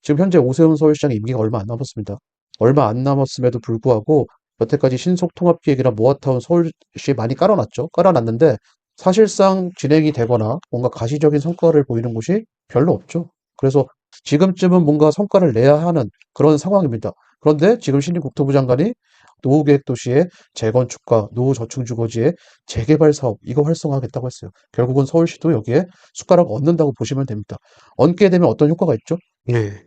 지금 현재 오세훈 서울시장 임기가 얼마 안 남았습니다. 얼마 안 남았음에도 불구하고 여태까지 신속통합기획이나 모아타운 서울시에 많이 깔아놨죠. 깔아놨는데 사실상 진행이 되거나 뭔가 가시적인 성과를 보이는 곳이 별로 없죠. 그래서 지금쯤은 뭔가 성과를 내야 하는 그런 상황입니다. 그런데 지금 신임 국토부 장관이 노후계획도시의 재건축과 노후저층주거지의 재개발 사업 이거 활성화하겠다고 했어요. 결국은 서울시도 여기에 숟가락 얹는다고 보시면 됩니다. 얹게 되면 어떤 효과가 있죠? 네.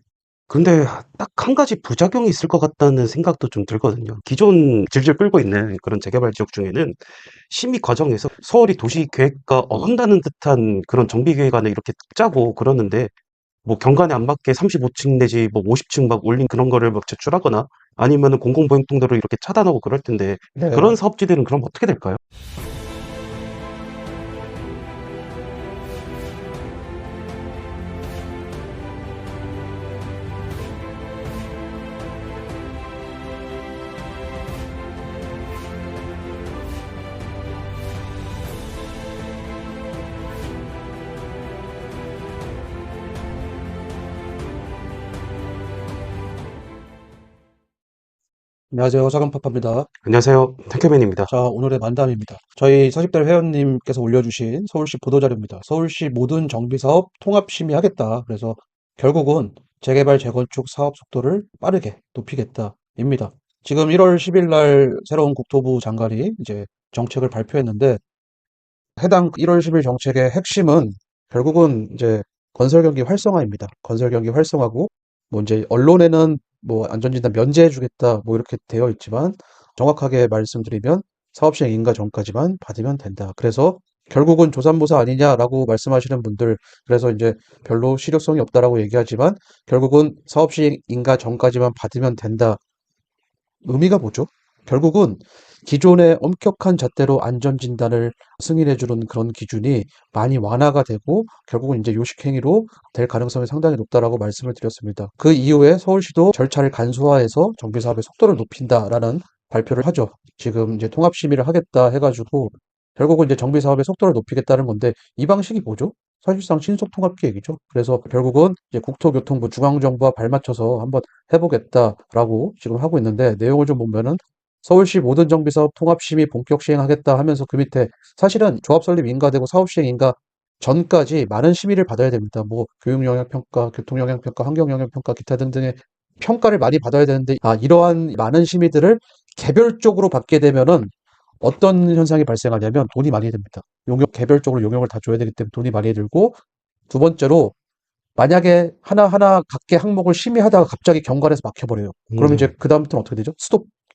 근데 딱 한 가지 부작용이 있을 것 같다는 생각도 좀 들거든요. 기존 질질 끌고 있는 그런 재개발 지역 중에는 심의 과정에서 서울이 도시계획과 어긋나는 듯한 그런 정비계획안을 이렇게 짜고 그러는데 뭐 경관에 안 맞게 35층 내지 뭐 50층 막 올린 그런 거를 막 제출하거나 아니면은 공공보행통로를 이렇게 차단하고 그럴 텐데 네. 그런 사업지들은 그럼 어떻게 될까요? 안녕하세요. 사강파파입니다. 안녕하세요. 탱크맨입니다. 자, 오늘의 만담입니다. 저희 40대 회원님께서 올려주신 서울시 보도자료입니다. 서울시 모든 정비사업 통합심의하겠다. 그래서 결국은 재개발, 재건축 사업 속도를 빠르게 높이겠다입니다. 지금 1월 10일 날 새로운 국토부 장관이 이제 정책을 발표했는데 해당 1월 10일 정책의 핵심은 결국은 이제 건설 경기 활성화입니다. 건설 경기 활성화고 뭐 이제 언론에는 뭐 안전진단 면제해주겠다 뭐 이렇게 되어 있지만 정확하게 말씀드리면 사업 시행 인가 전까지만 받으면 된다. 그래서 결국은 조삼모사 아니냐라고 말씀하시는 분들 그래서 이제 별로 실효성이 없다라고 얘기하지만 결국은 사업 시행 인가 전까지만 받으면 된다. 의미가 뭐죠? 결국은 기존의 엄격한 잣대로 안전진단을 승인해주는 그런 기준이 많이 완화가 되고 결국은 이제 요식행위로 될 가능성이 상당히 높다라고 말씀을 드렸습니다. 그 이후에 서울시도 절차를 간소화해서 정비사업의 속도를 높인다라는 발표를 하죠. 지금 이제 통합심의를 하겠다 해가지고 결국은 이제 정비사업의 속도를 높이겠다는 건데 이 방식이 뭐죠? 사실상 신속통합기획이죠. 그래서 결국은 이제 국토교통부 중앙정부와 발맞춰서 한번 해보겠다라고 지금 하고 있는데 내용을 좀 보면은 서울시 모든 정비사업 통합심의 본격 시행하겠다 하면서 그 밑에 사실은 조합 설립 인가되고 사업 시행 인가 전까지 많은 심의를 받아야 됩니다. 뭐 교육영향평가, 교통영향평가, 환경영향평가 기타 등등의 평가를 많이 받아야 되는데 이러한 많은 심의들을 개별적으로 받게 되면은 어떤 현상이 발생하냐면 돈이 많이 듭니다. 용역 개별적으로 용역을 다 줘야 되기 때문에 돈이 많이 들고 두 번째로 만약에 하나하나 각계 항목을 심의하다가 갑자기 경과에서 막혀버려요. 그러면 이제 네. 그다음부터는 어떻게 되죠?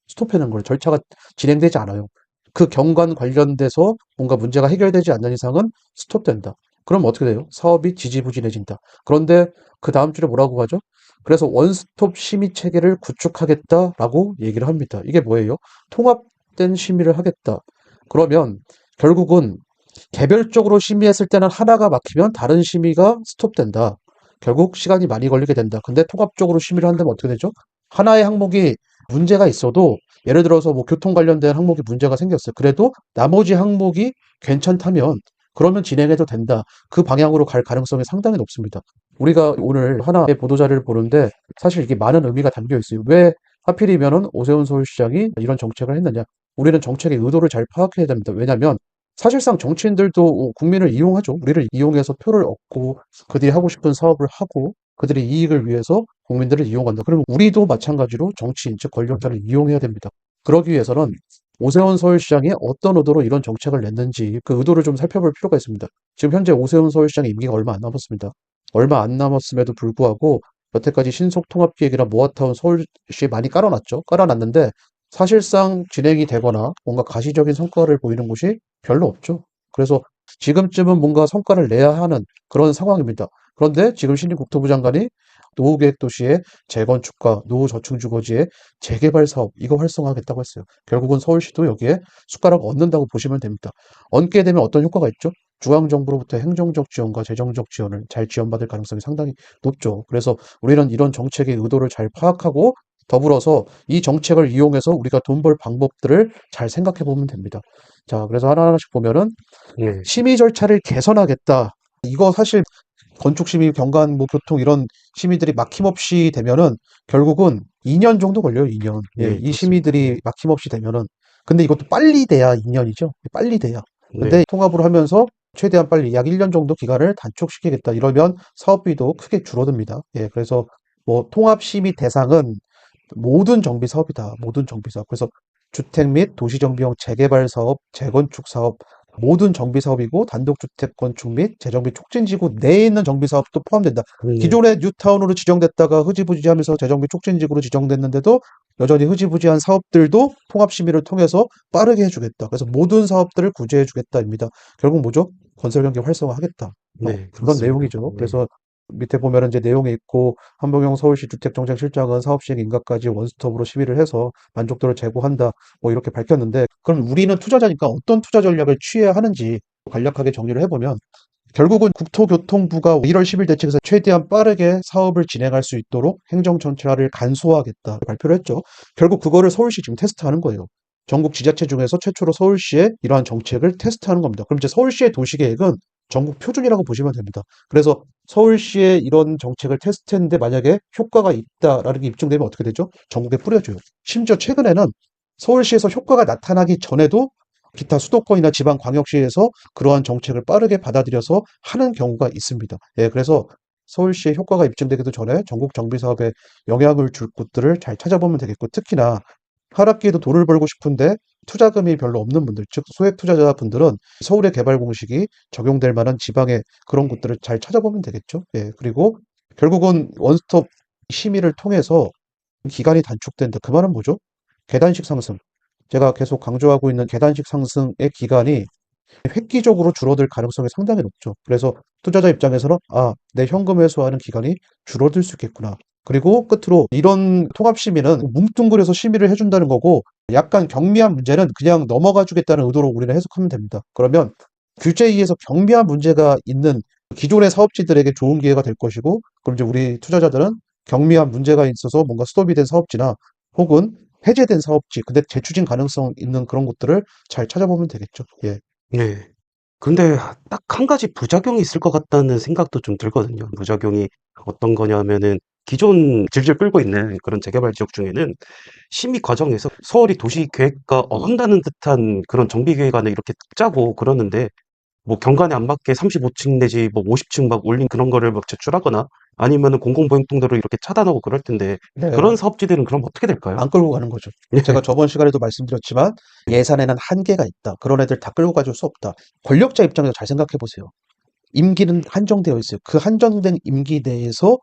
스톱하는 거예요. 절차가 진행되지 않아요. 그 경관 관련돼서 뭔가 문제가 해결되지 않는 이상은 스톱된다. 그럼 어떻게 돼요? 사업이 지지부진해진다. 그런데 그 다음 줄에 뭐라고 하죠? 그래서 원스톱 심의 체계를 구축하겠다라고 얘기를 합니다. 이게 뭐예요? 통합된 심의를 하겠다. 그러면 결국은 개별적으로 심의했을 때는 하나가 막히면 다른 심의가 스톱된다. 결국 시간이 많이 걸리게 된다. 근데 통합적으로 심의를 한다면 어떻게 되죠? 하나의 항목이 문제가 있어도 예를 들어서 뭐 교통 관련된 항목이 문제가 생겼어요. 그래도 나머지 항목이 괜찮다면 그러면 진행해도 된다. 그 방향으로 갈 가능성이 상당히 높습니다. 우리가 오늘 하나의 보도자료를 보는데 사실 이게 많은 의미가 담겨 있어요. 왜 하필이면은 오세훈 서울시장이 이런 정책을 했느냐? 우리는 정책의 의도를 잘 파악해야 됩니다. 왜냐하면 사실상 정치인들도 국민을 이용하죠. 우리를 이용해서 표를 얻고 그들이 하고 싶은 사업을 하고 그들의 이익을 위해서 국민들을 이용한다. 그러면 우리도 마찬가지로 정치인, 즉 권력자를 이용해야 됩니다. 그러기 위해서는 오세훈 서울시장이 어떤 의도로 이런 정책을 냈는지 그 의도를 좀 살펴볼 필요가 있습니다. 지금 현재 오세훈 서울시장의 임기가 얼마 안 남았습니다. 얼마 안 남았음에도 불구하고 여태까지 신속통합기획이나 모아타운 서울시에 많이 깔아놨죠. 깔아놨는데 사실상 진행이 되거나 뭔가 가시적인 성과를 보이는 곳이 별로 없죠. 그래서 지금쯤은 뭔가 성과를 내야 하는 그런 상황입니다. 그런데 지금 신임 국토부 장관이 노후계획도시의 재건축과 노후저층주거지의 재개발 사업 이거 활성화하겠다고 했어요. 결국은 서울시도 여기에 숟가락 얹는다고 보시면 됩니다. 얹게 되면 어떤 효과가 있죠? 중앙정부로부터 행정적 지원과 재정적 지원을 잘 지원받을 가능성이 상당히 높죠. 그래서 우리는 이런 정책의 의도를 잘 파악하고 더불어서 이 정책을 이용해서 우리가 돈 벌 방법들을 잘 생각해 보면 됩니다. 자, 그래서 하나하나씩 보면은 네. 심의 절차를 개선하겠다. 이거 사실 건축 심의, 경관, 뭐 교통 이런 심의들이 막힘없이 되면은 결국은 2년 정도 걸려요, 2년. 예, 네, 이 그렇습니다. 네. 심의들이 막힘없이 되면은. 근데 이것도 빨리 돼야 2년이죠. 빨리 돼야. 근데 네. 통합으로 하면서 최대한 빨리 약 1년 정도 기간을 단축시키겠다. 이러면 사업비도 크게 줄어듭니다. 예, 그래서 뭐 통합 심의 대상은 모든 정비 사업이다. 모든 정비 사업. 그래서 주택 및 도시정비용 재개발 사업, 재건축 사업, 모든 정비 사업이고 단독주택 건축 및 재정비 촉진지구 내에 있는 정비 사업도 포함된다. 네. 기존에 뉴타운으로 지정됐다가 흐지부지하면서 재정비 촉진지구로 지정됐는데도 여전히 흐지부지한 사업들도 통합 심의를 통해서 빠르게 해주겠다. 그래서 모든 사업들을 구제해주겠다입니다. 결국 뭐죠? 건설 경기 활성화하겠다. 네, 그런 그렇습니다. 내용이죠. 네. 그래서 밑에 보면은 이제 내용이 있고 한봉영 서울시 주택정책실장은 사업 시행 인가까지 원스톱으로 심의를 해서 만족도를 제고한다. 뭐 이렇게 밝혔는데 그럼 우리는 투자자니까 어떤 투자 전략을 취해야 하는지 간략하게 정리를 해보면 결국은 국토교통부가 1월 10일 대책에서 최대한 빠르게 사업을 진행할 수 있도록 행정정책화를 간소화하겠다 발표를 했죠. 결국 그거를 서울시 지금 테스트하는 거예요. 전국 지자체 중에서 최초로 서울시에 이러한 정책을 테스트하는 겁니다. 그럼 이제 서울시의 도시계획은 전국 표준이라고 보시면 됩니다. 그래서 서울시의 이런 정책을 테스트했는데 만약에 효과가 있다라는 게 입증되면 어떻게 되죠? 전국에 뿌려줘요. 심지어 최근에는 서울시에서 효과가 나타나기 전에도 기타 수도권이나 지방광역시에서 그러한 정책을 빠르게 받아들여서 하는 경우가 있습니다. 예, 그래서 서울시의 효과가 입증되기도 전에 전국 정비 사업에 영향을 줄 곳들을 잘 찾아보면 되겠고, 특히나 하락기에도 돈을 벌고 싶은데 투자금이 별로 없는 분들, 즉 소액 투자자분들은 서울의 개발 공식이 적용될 만한 지방의 그런 곳들을 잘 찾아보면 되겠죠. 예, 그리고 결국은 원스톱 심의를 통해서 기간이 단축된다. 그 말은 뭐죠? 계단식 상승. 제가 계속 강조하고 있는 계단식 상승의 기간이 획기적으로 줄어들 가능성이 상당히 높죠. 그래서 투자자 입장에서는 내 현금 회수하는 기간이 줄어들 수 있겠구나. 그리고 끝으로 이런 통합 심의는 뭉뚱그려서 심의를 해준다는 거고 약간 경미한 문제는 그냥 넘어가 주겠다는 의도로 우리는 해석하면 됩니다. 그러면 규제에 의해서 경미한 문제가 있는 기존의 사업지들에게 좋은 기회가 될 것이고 그럼 이제 우리 투자자들은 경미한 문제가 있어서 뭔가 스톱이 된 사업지나 혹은 해제된 사업지 근데 재추진 가능성 있는 그런 곳들을 잘 찾아보면 되겠죠. 예. 네. 근데 딱 한 가지 부작용이 있을 것 같다는 생각도 좀 들거든요. 부작용이 어떤 거냐면은 기존 질질 끌고 있는 그런 재개발 지역 중에는 심의 과정에서 서울이 도시계획과 어긋나는 듯한 그런 정비계획안을 이렇게 짜고 그러는데 뭐 경관에 안 맞게 35층 내지 뭐 50층 막 올린 그런 거를 막 제출하거나 아니면은 공공보행통로를 이렇게 차단하고 그럴 텐데 그런 네. 사업지들은 그럼 어떻게 될까요? 안 끌고 가는 거죠. 제가 저번 시간에도 말씀드렸지만 예산에는 한계가 있다. 그런 애들 다 끌고 가줄 수 없다. 권력자 입장에서 잘 생각해 보세요. 임기는 한정되어 있어요. 그 한정된 임기 내에서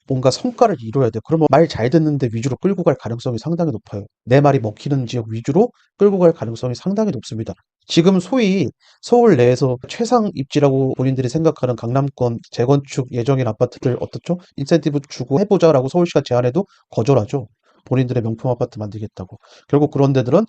뭔가 성과를 이뤄야 돼요. 그러면 말 잘 듣는데 위주로 끌고 갈 가능성이 상당히 높아요. 내 말이 먹히는 지역 위주로 끌고 갈 가능성이 상당히 높습니다. 지금 소위 서울 내에서 최상 입지라고 본인들이 생각하는 강남권 재건축 예정인 아파트들 어떻죠? 인센티브 주고 해보자라고 서울시가 제안해도 거절하죠. 본인들의 명품 아파트 만들겠다고. 결국 그런 데들은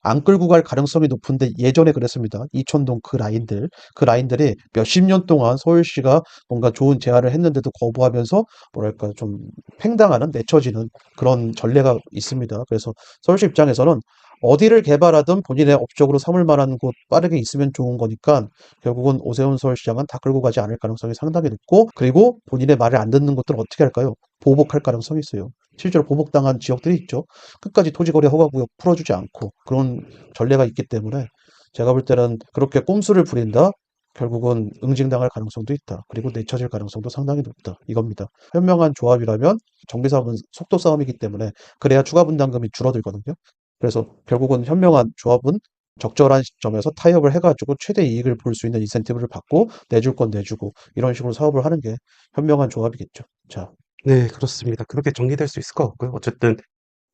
안 끌고 갈 가능성이 높은데 예전에 그랬습니다. 이촌동 그 라인들이 몇십 년 동안 서울시가 뭔가 좋은 제안을 했는데도 거부하면서 뭐랄까 좀 팽당하는 내쳐지는 그런 전례가 있습니다. 그래서 서울시 입장에서는 어디를 개발하든 본인의 업적으로 삼을 만한 곳 빠르게 있으면 좋은 거니까 결국은 오세훈 서울시장은 다 끌고 가지 않을 가능성이 상당히 높고 그리고 본인의 말을 안 듣는 것들은 어떻게 할까요? 보복할 가능성이 있어요. 실제로 보복당한 지역들이 있죠. 끝까지 토지거래 허가구역 풀어주지 않고 그런 전례가 있기 때문에 제가 볼 때는 그렇게 꼼수를 부린다? 결국은 응징당할 가능성도 있다. 그리고 내쳐질 가능성도 상당히 높다. 이겁니다. 현명한 조합이라면 정비사업은 속도 싸움이기 때문에 그래야 추가 분담금이 줄어들거든요. 그래서 결국은 현명한 조합은 적절한 시점에서 타협을 해가지고 최대 이익을 볼 수 있는 인센티브를 받고 내줄 건 내주고 이런 식으로 사업을 하는 게 현명한 조합이겠죠. 자, 네, 그렇습니다. 그렇게 정리될 수 있을 것 같고요. 어쨌든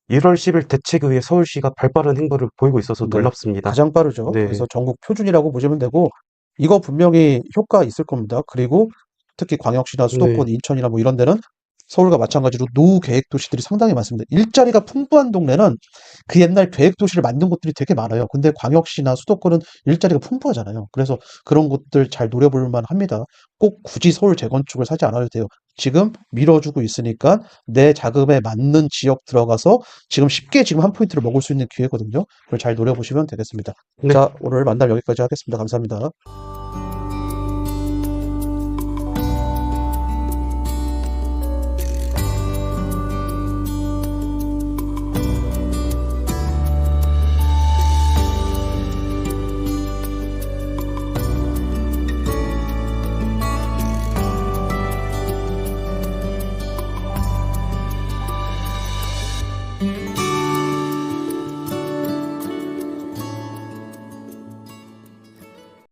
1월 10일 대책 외에 서울시가 발빠른 행보를 보이고 있어서 네. 놀랍습니다. 가장 빠르죠. 네. 그래서 전국 표준이라고 보시면 되고, 이거 분명히 효과 있을 겁니다. 그리고 특히 광역시나 네. 수도권, 인천이나 뭐 이런 데는 서울과 마찬가지로 노후 계획 도시들이 상당히 많습니다. 일자리가 풍부한 동네는 그 옛날 계획 도시를 만든 곳들이 되게 많아요. 근데 광역시나 수도권은 일자리가 풍부하잖아요. 그래서 그런 곳들 잘 노려볼 만합니다. 꼭 굳이 서울 재건축을 사지 않아도 돼요. 지금 밀어주고 있으니까 내 자금에 맞는 지역 들어가서 지금 쉽게 지금 한 포인트를 먹을 수 있는 기회거든요. 그걸 잘 노려보시면 되겠습니다. 네. 자, 오늘 만남 여기까지 하겠습니다. 감사합니다.